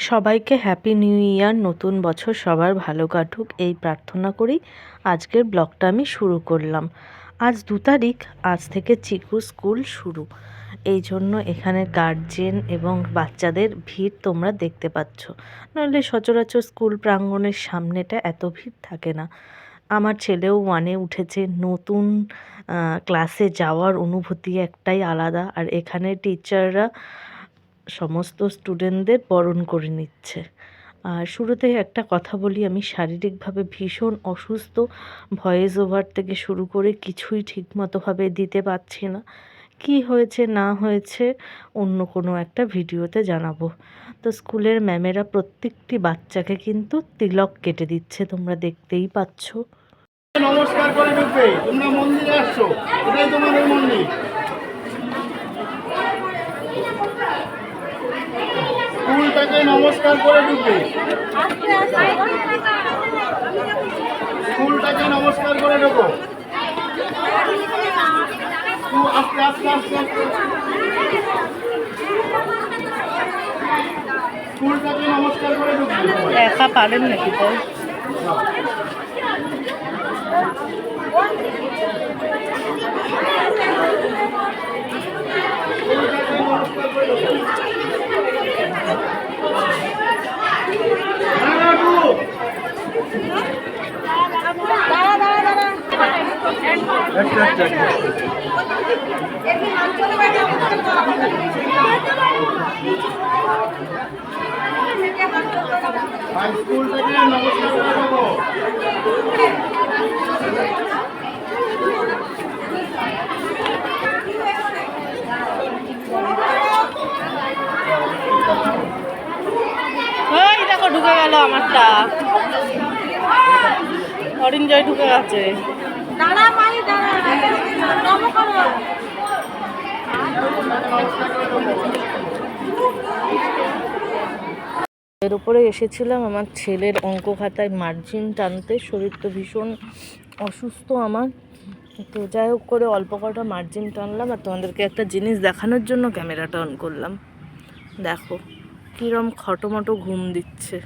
সবাইকে happy new year. নতুন বছর সবার ভালো কাটুক এই প্রার্থনা করেই আজকের ব্লগটা আমি শুরু করলাম। আজ 2 তারিখ, আজ থেকে চিকুর স্কুল শুরু। এই জন্য এখানে গার্জেন এবং বাচ্চাদের ভিড় তোমরা দেখতে পাচ্ছ। নইলে সচরাচর স্কুল প্রাঙ্গণের সামনেটা এত ভিড় থাকে না। আমার ছেলেও 1-এ উঠেছে। নতুন ক্লাসে যাওয়ার অনুভূতি একটাই আলাদা। আর এখানে টিচাররা সমস্ত স্টুডেন্টদের বরণ করে নিচ্ছে। আর শুরুতেই একটা কথা বলি, আমি শারীরিকভাবে ভীষণ অসুস্থ। ভয়েস ওভার থেকে শুরু করে কিছুই ঠিকমতোভাবে দিতে পারছি না। কি হয়েছে না হয়েছে অন্য কোনো একটা ভিডিওতে জানাবো। তো স্কুলের ম্যামেরা প্রত্যেকটি বাচ্চাকে কিন্তু তিলক কেটে দিচ্ছে, তোমরা দেখতেই পাচ্ছ। নমস্কার করে ঢুকবে। তোমরা মন্দিরে আসছো, এটাই তোমাদের মন্দির। স্কুলটাকে নমস্কার করে ঢুকবে। স্কুলটাকে নমস্কার করে ঢুকো। আস্তে আস্তে আস্তে আস্তে স্কুলটাকে নমস্কার করে ঢুকবে। একা পারেন নাকি তাই? স্কুলটাকে নমস্কার করে দেবো। ওই দেখো ঢুকে গেল আমারটা, অরিঞ্জয় ঢুকে গেছে। এর উপরে এসেছিলাম আমার ছেলের অঙ্ক খাতায় মার্জিন টানতে। শরীর তো ভীষণ অসুস্থ আমার, তো যাই হোক করে অল্প কটা মার্জিন টানলাম। আর তোমাদেরকে একটা জিনিস দেখানোর জন্য ক্যামেরাটা অন করলাম। দেখো কীরম খটোমটো ঘুম দিচ্ছে।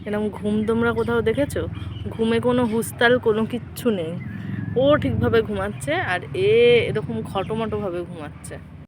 এরকম ঘুম তোমরা কোথাও দেখেছো? ঘুমে কোনো হুঁশতাল কোনো কিচ্ছু নেই। ও ঠিকভাবে ঘুমাচ্ছে আর এরকম খটোমটোভাবে ঘুমাচ্ছে।